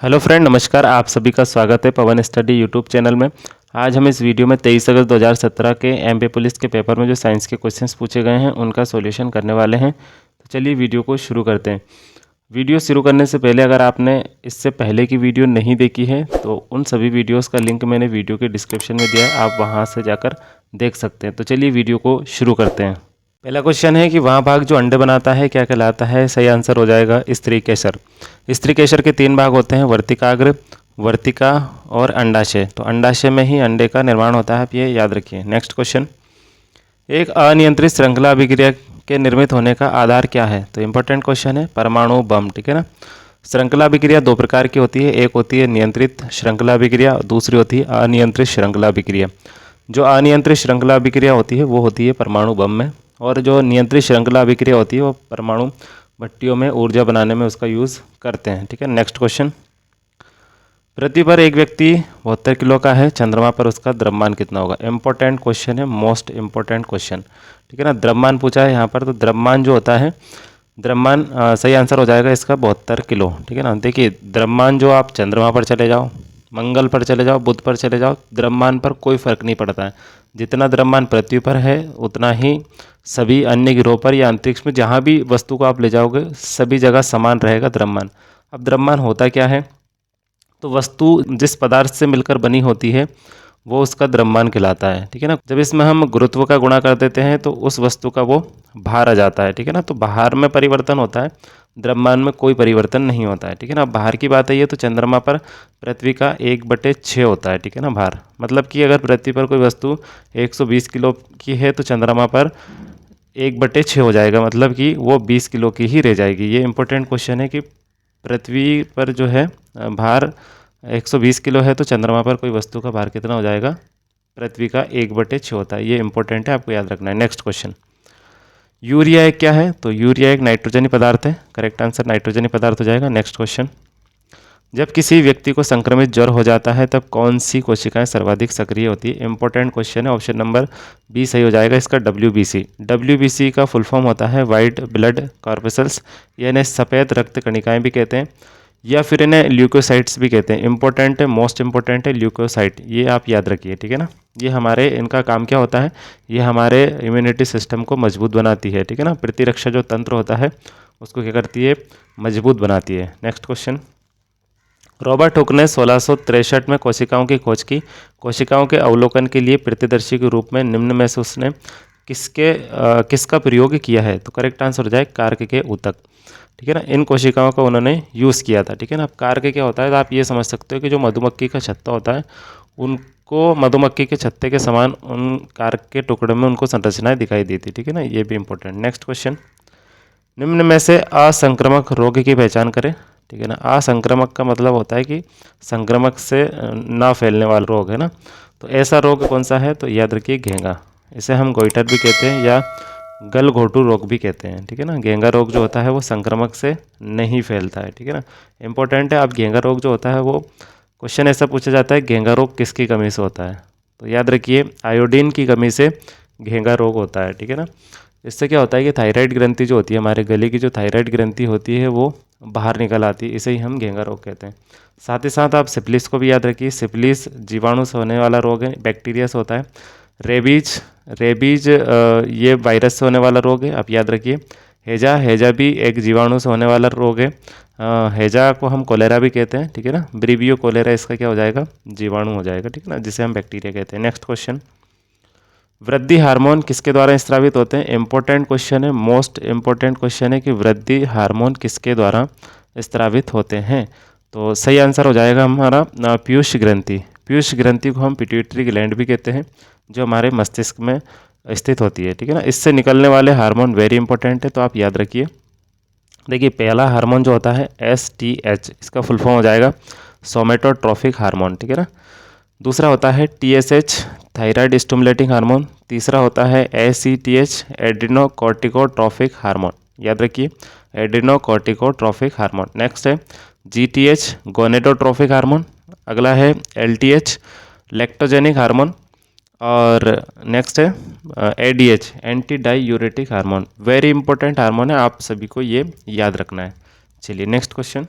Hello friend, नमस्कार। आप सभी का स्वागत है पवन स्टडी यूट्यूब चैनल में। आज हम इस वीडियो में 23 अगस्त 2017 के एमपी पुलिस के पेपर में जो साइंस के क्वेश्चंस पूछे गए हैं उनका सॉल्यूशन करने वाले हैं। तो चलिए वीडियो को शुरू करते हैं। वीडियो शुरू करने से पहले अगर आपने इससे पहले की वीडियो नहीं देखी है तो उन सभी वीडियोज़ का लिंक मैंने वीडियो के डिस्क्रिप्शन में दिया है, आप वहाँ से जाकर देख सकते हैं। तो चलिए वीडियो को शुरू करते हैं। पहला क्वेश्चन है कि वहाँ भाग जो अंडे बनाता है क्या कहलाता है? सही आंसर हो जाएगा स्त्रीकेसर। स्त्रीकेसर के 3 भाग होते हैं, वर्तिकाग्र, वर्तिका और अंडाशय। तो अंडाशय में ही अंडे का निर्माण होता है, आप ये याद रखिए। नेक्स्ट क्वेश्चन, एक अनियंत्रित श्रृंखला अभिक्रिया के निर्मित होने का आधार क्या है? तो इंपॉर्टेंट क्वेश्चन है, परमाणु बम। ठीक है ना। श्रृंखला अभिक्रिया 2 प्रकार की होती है, एक होती है नियंत्रित श्रृंखला अभिक्रिया, दूसरी होती है अनियंत्रित श्रृंखला अभिक्रिया। जो अनियंत्रित श्रृंखला अभिक्रिया होती है वो होती है परमाणु बम में, और जो नियंत्रित श्रृंखला अभिक्रिया होती है वो परमाणु भट्टियों में ऊर्जा बनाने में उसका यूज़ करते हैं। ठीक है। नेक्स्ट क्वेश्चन, पृथ्वी पर एक व्यक्ति 72 किलो का है, चंद्रमा पर उसका द्रव्यमान कितना होगा? इंपॉर्टेंट क्वेश्चन है, मोस्ट इंपॉर्टेंट क्वेश्चन। ठीक है ना। द्रव्यमान पूछा है यहाँ पर, तो द्रव्यमान जो होता है, द्रव्यमान सही आंसर हो जाएगा इसका 72 किलो। ठीक है ना। देखिए, द्रव्यमान जो आप चंद्रमा पर चले जाओ, मंगल पर चले जाओ, बुध पर चले जाओ, द्रव्यमान पर कोई फर्क नहीं पड़ता है। जितना द्रव्यमान पृथ्वी पर है उतना ही सभी अन्य ग्रहों पर या अंतरिक्ष में जहाँ भी वस्तु को आप ले जाओगे सभी जगह समान रहेगा द्रव्यमान। अब द्रव्यमान होता क्या है? तो वस्तु जिस पदार्थ से मिलकर बनी होती है वो उसका द्रव्यमान कहलाता है। ठीक है ना। जब इसमें हम गुरुत्व का गुणा कर देते हैं तो उस वस्तु का वो भार आ जाता है। ठीक है ना। तो भार में परिवर्तन होता है, द्रव्यमान में कोई परिवर्तन नहीं होता है। ठीक है ना। भार की बात है ये, तो चंद्रमा पर पृथ्वी का 1/6 होता है। ठीक है ना। भार मतलब कि अगर पृथ्वी पर कोई वस्तु 120 किलो की है तो चंद्रमा पर 1/6 हो जाएगा, मतलब कि वो 20 किलो की ही रह जाएगी। ये इंपॉर्टेंट क्वेश्चन है कि पृथ्वी पर जो है भार 120 किलो है तो चंद्रमा पर कोई वस्तु का भार कितना हो जाएगा? पृथ्वी का 1/6 होता है। ये इंपॉर्टेंट है, आपको याद रखना है। नेक्स्ट क्वेश्चन, यूरिया एक क्या है? तो यूरिया एक नाइट्रोजनी पदार्थ है। करेक्ट आंसर नाइट्रोजनी पदार्थ हो जाएगा। नेक्स्ट क्वेश्चन, जब किसी व्यक्ति को संक्रमित ज्वर हो जाता है तब कौन सी कोशिकाएं सर्वाधिक सक्रिय होती है? इंपॉर्टेंट क्वेश्चन है, ऑप्शन नंबर बी सही हो जाएगा इसका, WBC। WBC का फुल फॉर्म होता है वाइट ब्लड कॉर्पसल्स, यानी सफ़ेद रक्त कणिकाएं भी कहते हैं, या फिर इन्हें ल्यूकोसाइट्स भी कहते हैं। इंपॉर्टेंट है, मोस्ट इंपॉर्टेंट है ल्यूकोसाइट, ये आप याद रखिए। ठीक है ना। ये हमारे, इनका काम क्या होता है? ये हमारे इम्यूनिटी सिस्टम को मजबूत बनाती है। ठीक है ना। प्रतिरक्षा जो तंत्र होता है उसको क्या करती है? मजबूत बनाती है। नेक्स्ट क्वेश्चन, रॉबर्ट हुक ने 1663 में कोशिकाओं की खोज की। कोशिकाओं के अवलोकन के लिए प्रतिदर्शी के रूप में निम्न में से उसने किसका प्रयोग किया है? तो करेक्ट आंसर हो जाए कार्क के ऊतक। ठीक है ना। इन कोशिकाओं का उन्होंने यूज़ किया था। ठीक है ना। अब कार्क क्या होता है? तो आप ये समझ सकते हो कि जो मधुमक्खी का छत्ता होता है उनको मधुमक्खी के छत्ते के समान उन कार्क के टुकड़े में उनको संरचनाएं दिखाई दी थी। ठीक है ना। ये भी इंपॉर्टेंट। नेक्स्ट क्वेश्चन, निम्न में से असंक्रामक रोग की पहचान करें। ठीक है ना। असंक्रामक का मतलब होता है कि संक्रामक से ना फैलने वाला रोग है ना। तो ऐसा रोग कौन सा है? तो याद रखिए घेंगा। इसे हम गोइटर भी कहते हैं या गलघोटू रोग भी कहते हैं। ठीक है ना। घेंगा रोग जो होता है वो संक्रामक से नहीं फैलता है। ठीक है ना। इंपॉर्टेंट है। अब घेंगा रोग जो होता है वो क्वेश्चन ऐसा पूछा जाता है, घेंगा रोग किसकी कमी से होता है? तो याद रखिए आयोडीन की कमी से घेंगा रोग होता है। ठीक है ना। इससे क्या होता है कि थायराइड ग्रंथि जो होती है, हमारे गले की जो थायराइड ग्रंथि होती है वो बाहर निकल आती है, इसे ही हम घेंगा रोग कहते हैं। साथ ही साथ आप सिफिलिस को भी याद रखिए। सिफिलिस जीवाणु से होने वाला रोग है, बैक्टीरिया से होता है। रेबीज ये वायरस से होने वाला रोग है, आप याद रखिए। हैजा भी एक जीवाणु से होने वाला रोग है। हैजा को हम कोलेरा भी कहते हैं। ठीक है ना। ब्रीवियो कोलेरा इसका क्या हो जाएगा? जीवाणु हो जाएगा। ठीक है ना, जिसे हम बैक्टीरिया कहते हैं। नेक्स्ट क्वेश्चन, वृद्धि हार्मोन किसके द्वारा स्रावित होते हैं? इंपॉर्टेंट क्वेश्चन है, मोस्ट इंपॉर्टेंट क्वेश्चन है कि वृद्धि हार्मोन किसके द्वारा स्रावित होते हैं? तो सही आंसर हो जाएगा हमारा पीयूष ग्रंथि। पीयूष ग्रंथि को हम पिट्यूटरी ग्लैंड भी कहते हैं, जो हमारे मस्तिष्क में स्थित होती है। ठीक है ना। इससे निकलने वाले हार्मोन वेरी इंपॉर्टेंट है, तो आप याद रखिए। देखिए, पहला हार्मोन जो होता है STH, इसका फुल फॉर्म हो जाएगा सोमेटोट्रोफिक हार्मोन। ठीक है ना। दूसरा होता है TSH, थायराइड स्टिमुलेटिंग हार्मोन। तीसरा होता है ACTH, एड्रिनोकोर्टिकोट्रोफिक हार्मोन। याद रखिए, एड्रिनोकोर्टिकोट्रोफिक हार्मोन। नेक्स्ट है GTH, गोनेडोट्रोफिक हार्मोन। अगला है LTH, लैक्टोजेनिक हार्मोन। और नेक्स्ट है ADH, anti diuretic hormone. Very important hormone है, आप सभी को ये याद रखना है। चलिए नेक्स्ट क्वेश्चन,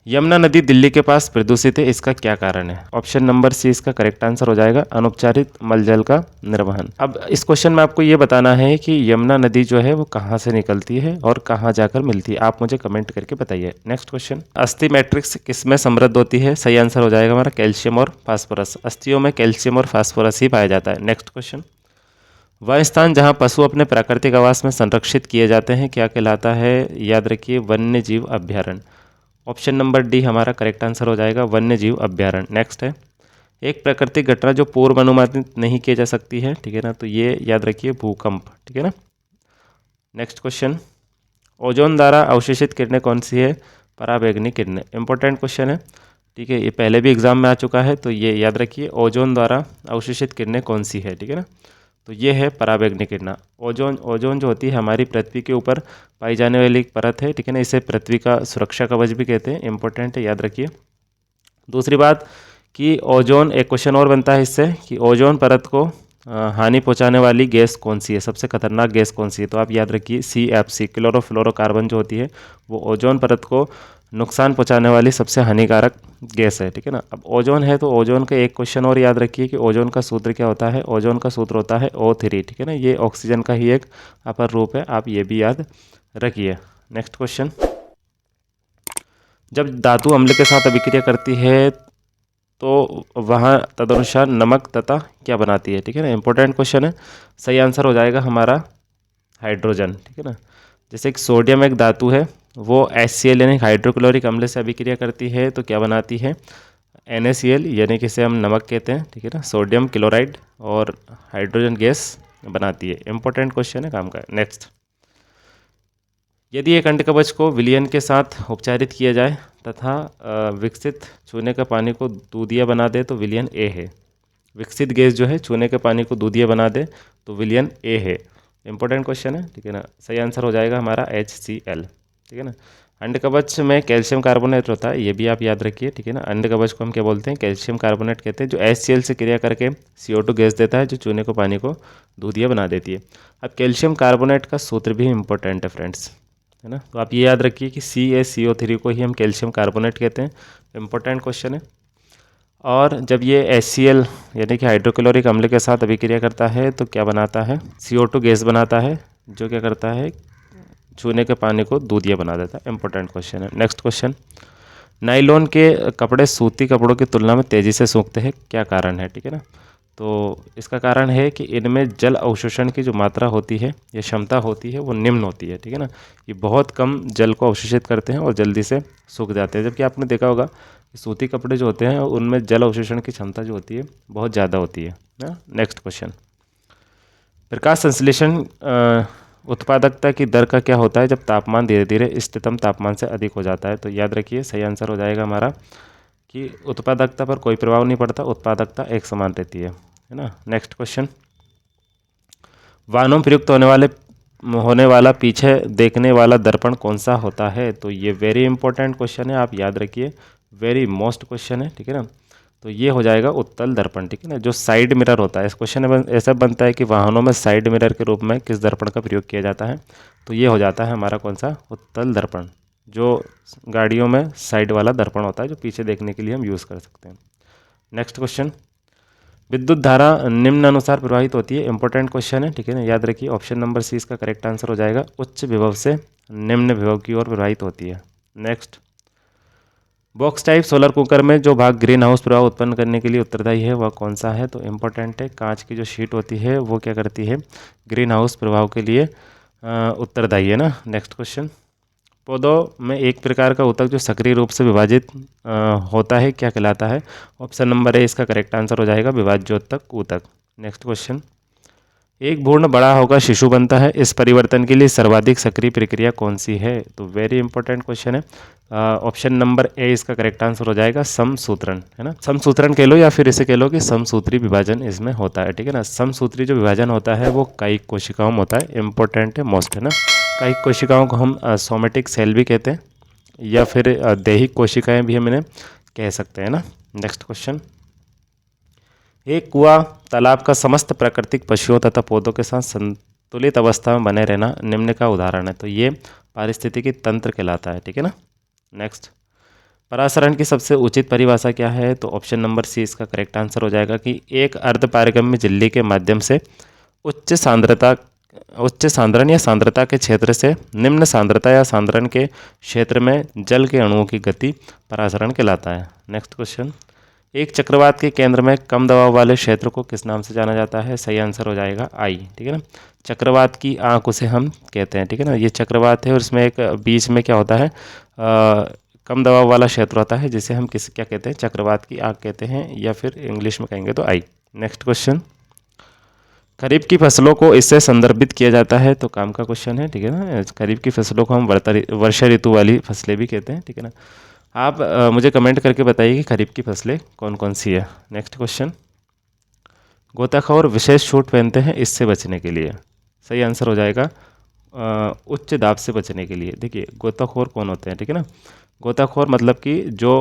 यमुना नदी दिल्ली के पास प्रदूषित है, इसका क्या कारण है? ऑप्शन नंबर सी इसका करेक्ट आंसर हो जाएगा, अनुपचारित मलजल का निर्वहन। अब इस क्वेश्चन में आपको ये बताना है कि यमुना नदी जो है वो कहाँ से निकलती है और कहाँ जाकर मिलती है, आप मुझे कमेंट करके बताइए। नेक्स्ट क्वेश्चन, अस्थि मैट्रिक्स किसमें समृद्ध होती है? सही आंसर हो जाएगा हमारा कैल्शियम और फास्फोरस। अस्थियों में कैल्शियम और फास्फोरस ही पाया जाता है। नेक्स्ट क्वेश्चन, वह स्थान जहाँ पशु अपने प्राकृतिक आवास में संरक्षित किए जाते हैं क्या कहलाता है? याद रखिए, वन्य जीव अभ्यारण्य। ऑप्शन नंबर डी हमारा करेक्ट आंसर हो जाएगा, वन्य जीव अभ्यारण्य। नेक्स्ट है, एक प्राकृतिक घटना जो पूर्व अनुमानित नहीं की जा सकती है, ठीक है ना, तो ये याद रखिए भूकंप, ठीक है ना। नेक्स्ट क्वेश्चन, ओजोन द्वारा अवशोषित किरणें कौन सी है? पराबैंगनी किरणें। इंपॉर्टेंट क्वेश्चन है, ठीक है, ये पहले भी एग्जाम में आ चुका है, तो ये याद रखिए, ओजोन द्वारा अवशोषित किरणें कौन सी है, ठीक है ना, तो ये है पराबैंगनी किरणें। ओजोन जो होती है हमारी पृथ्वी के ऊपर पाई जाने वाली एक परत है, ठीक है ना, इसे पृथ्वी का सुरक्षा कवच भी कहते हैं। इंपॉर्टेंट है, याद रखिए। दूसरी बात कि ओजोन, एक क्वेश्चन और बनता है इससे कि ओजोन परत को हानि पहुंचाने वाली गैस कौन सी है, सबसे खतरनाक गैस कौन सी है? तो आप याद रखिए CFC, क्लोरोफ्लोरोकार्बन जो होती है वो ओजोन परत को नुकसान पहुंचाने वाली सबसे हानिकारक गैस है, ठीक है ना। अब ओजोन है तो ओजोन का एक क्वेश्चन और याद रखिए कि ओजोन का सूत्र क्या होता है? ओजोन का सूत्र होता है O3, ठीक है ना, ये ऑक्सीजन का ही एक अपर रूप है, आप ये भी याद रखिए। नेक्स्ट क्वेश्चन, जब धातु अम्ल के साथ अभिक्रिया करती है तो वहाँ तदनुसार नमक तथा क्या बनाती है, ठीक है ना। इंपॉर्टेंट क्वेश्चन है, सही आंसर हो जाएगा हमारा हाइड्रोजन, ठीक है ना। जैसे कि सोडियम एक धातु है, वो HCl यानी हाइड्रोक्लोरिक अम्ल से अभिक्रिया करती है तो क्या बनाती है? NaCl यानी कि इसे हम नमक कहते हैं, ठीक है ना, सोडियम क्लोराइड और हाइड्रोजन गैस बनाती है। इंपॉर्टेंट क्वेश्चन है, काम का। नेक्स्ट, यदि एक अंडकवच को विलयन के साथ उपचारित किया जाए तथा विकसित चूने का पानी को दूधिया बना दे तो विलयन A है। विकसित गैस जो है चूने के पानी को दूधिया बना दे तो विलयन A है। इंपॉर्टेंट क्वेश्चन है, ठीक है ना, सही आंसर हो जाएगा हमारा HCl, ठीक है ना। अंडकवच में कैल्शियम कार्बोनेट होता है, ये भी आप याद रखिए, ठीक है ना। अंडकवच को हम क्या बोलते हैं? कैल्शियम कार्बोनेट कहते हैं, जो HCl से क्रिया करके CO2 गैस देता है जो चूने को पानी को दूधिया बना देती है। अब कैल्शियम कार्बोनेट का सूत्र भी इंपॉर्टेंट है फ्रेंड्स, है ना, तो आप ये याद रखिए कि CaCO3 को ही हम कैल्शियम कार्बोनेट कहते हैं। इंपॉर्टेंट क्वेश्चन है। और जब ये HCl यानी कि हाइड्रोक्लोरिक अम्ल के साथ अभिक्रिया करता है तो क्या बनाता है? CO2 गैस बनाता है, जो क्या करता है? चूने के पानी को दूधिया बना देता है। इंपॉर्टेंट क्वेश्चन है। नेक्स्ट क्वेश्चन, नायलॉन के कपड़े सूती कपड़ों की तुलना में तेज़ी से सूखते हैं, क्या कारण है, ठीक है ना। तो इसका कारण है कि इनमें जल अवशोषण की जो मात्रा होती है या क्षमता होती है वो निम्न होती है, ठीक है ना। ये बहुत कम जल को अवशोषित करते हैं और जल्दी से सूख जाते हैं, जबकि आपने देखा होगा कि सूती कपड़े जो होते हैं उनमें जल अवशोषण की क्षमता जो होती है बहुत ज़्यादा होती है ना। नेक्स्ट क्वेश्चन, प्रकाश संश्लेषण उत्पादकता की दर का क्या होता है जब तापमान धीरे धीरे इष्टतम तापमान से अधिक हो जाता है? तो याद रखिए, सही आंसर हो जाएगा हमारा कि उत्पादकता पर कोई प्रभाव नहीं पड़ता, उत्पादकता एक समान रहती है ना। नेक्स्ट क्वेश्चन, वाहनों में प्रयुक्त होने वाला पीछे देखने वाला दर्पण कौन सा होता है? तो ये वेरी इंपॉर्टेंट क्वेश्चन है, आप याद रखिए, वेरी मोस्ट क्वेश्चन है, ठीक है ना। तो ये हो जाएगा उत्तल दर्पण, ठीक है ना, जो साइड मिरर होता है। इस क्वेश्चन में ऐसा बनता है कि वाहनों में साइड मिरर के रूप में किस दर्पण का प्रयोग किया जाता है? तो ये हो जाता है हमारा कौन सा? उत्तल दर्पण, जो गाड़ियों में साइड वाला दर्पण होता है जो पीछे देखने के लिए हम यूज़ कर सकते हैं। नेक्स्ट क्वेश्चन, विद्युत धारा निम्नानुसार प्रवाहित होती है। इंपॉर्टेंट क्वेश्चन है, ठीक है ना, याद रखिए, ऑप्शन नंबर सी इसका करेक्ट आंसर हो जाएगा, उच्च विभव से निम्न विभव की ओर प्रवाहित होती है। Next, box type solar cooker में जो भाग ग्रीन हाउस प्रभाव उत्पन्न करने के लिए उत्तरदायी है वह कौन सा है? तो इंपॉर्टेंट है, कांच की जो शीट होती है वो क्या करती है? ग्रीन हाउस प्रभाव के लिए उत्तरदायी है ना। नेक्स्ट क्वेश्चन, पौधों में एक प्रकार का ऊतक जो सक्रिय रूप से विभाजित होता है क्या कहलाता है? ऑप्शन नंबर ए इसका करेक्ट आंसर हो जाएगा, विभाज्योतक ऊतक। नेक्स्ट क्वेश्चन, एक भ्रूण बड़ा होकर शिशु बनता है, इस परिवर्तन के लिए सर्वाधिक सक्रिय प्रक्रिया कौन सी है? तो वेरी इंपॉर्टेंट क्वेश्चन है, ऑप्शन नंबर ए इसका करेक्ट आंसर हो जाएगा, समसूत्रण, है ना। समसूत्रण कह लो या फिर इसे कह लो कि समसूत्री विभाजन इसमें होता है, ठीक है ना। समसूत्री जो विभाजन होता है वो कायिक कोशिकाओं में होता है। इंपॉर्टेंट है, मोस्ट, है ना। कायिक कोशिकाओं को हम सोमेटिक सेल भी कहते हैं या फिर दैहिक कोशिकाएं भी हम इन्हें कह सकते हैं ना। नेक्स्ट क्वेश्चन, एक कुआं तालाब का समस्त प्राकृतिक पशुओं तथा पौधों के साथ संतुलित अवस्था में बने रहना निम्न का उदाहरण है। तो ये पारिस्थितिकी तंत्र कहलाता है, ठीक है ना। नेक्स्ट, परासरण की सबसे उचित परिभाषा क्या है? तो ऑप्शन नंबर सी इसका करेक्ट आंसर हो जाएगा कि एक अर्धपारगम्य झिल्ली के माध्यम से उच्च सांद्रण या सांद्रता के क्षेत्र से निम्न सांद्रता या सांद्रण के क्षेत्र में जल के अणुओं की गति परासरण कहलाता है। नेक्स्ट क्वेश्चन, एक चक्रवात के केंद्र में कम दबाव वाले क्षेत्र को किस नाम से जाना जाता है? सही आंसर हो जाएगा आई। ठीक है ना, चक्रवात की आंख उसे हम कहते हैं। ठीक है ना, ये चक्रवात है और इसमें एक बीच में क्या होता है, कम दबाव वाला क्षेत्र होता है जिसे हम क्या कहते हैं? चक्रवात की आंख कहते हैं, या फिर इंग्लिश में कहेंगे तो आई। नेक्स्ट क्वेश्चन, खरीफ की फसलों को इससे संदर्भित किया जाता है, तो काम का क्वेश्चन है। ठीक है ना, खरीफ की फसलों को हम वर्षा ऋतु वाली फसलें भी कहते हैं। ठीक है ना, आप मुझे कमेंट करके बताइए कि खरीफ की फसलें कौन कौन सी है। नेक्स्ट क्वेश्चन, गोताखोर विशेष छूट पहनते हैं इससे बचने के लिए। सही आंसर हो जाएगा उच्च दाब से बचने के लिए। देखिए गोताखोर कौन होते हैं? ठीक है ना, गोताखोर मतलब कि जो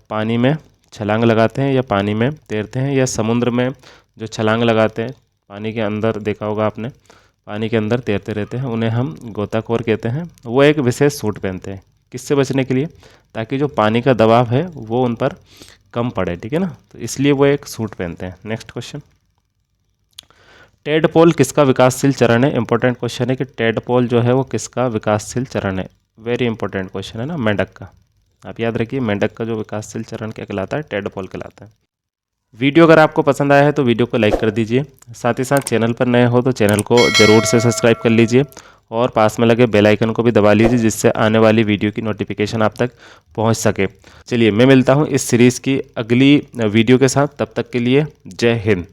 पानी में छलांग लगाते हैं या पानी में तैरते हैं या समुद्र में जो छलांग लगाते हैं, पानी के अंदर देखा होगा आपने, पानी के अंदर तैरते रहते हैं, उन्हें हम गोताखोर कहते हैं। वो एक विशेष सूट पहनते हैं किससे बचने के लिए? ताकि जो पानी का दबाव है वो उन पर कम पड़े। ठीक है ना, तो इसलिए वो एक सूट पहनते हैं। नेक्स्ट क्वेश्चन, टेडपोल किसका विकासशील चरण है? इंपॉर्टेंट क्वेश्चन है कि टेडपोल जो है वो किसका विकासशील चरण है। वेरी इंपॉर्टेंट क्वेश्चन है ना, मेंढक का। आप याद रखिए, मेंढक का जो विकासशील चरण क्या कहलाता है? टेडपोल कहलाता है। वीडियो अगर आपको पसंद आया है तो वीडियो को लाइक कर दीजिए, साथ ही साथ चैनल पर नए हो तो चैनल को ज़रूर से सब्सक्राइब कर लीजिए और पास में लगे बेल आइकन को भी दबा लीजिए जिससे आने वाली वीडियो की नोटिफिकेशन आप तक पहुंच सके। चलिए मैं मिलता हूं इस सीरीज़ की अगली वीडियो के साथ, तब तक के लिए जय हिंद।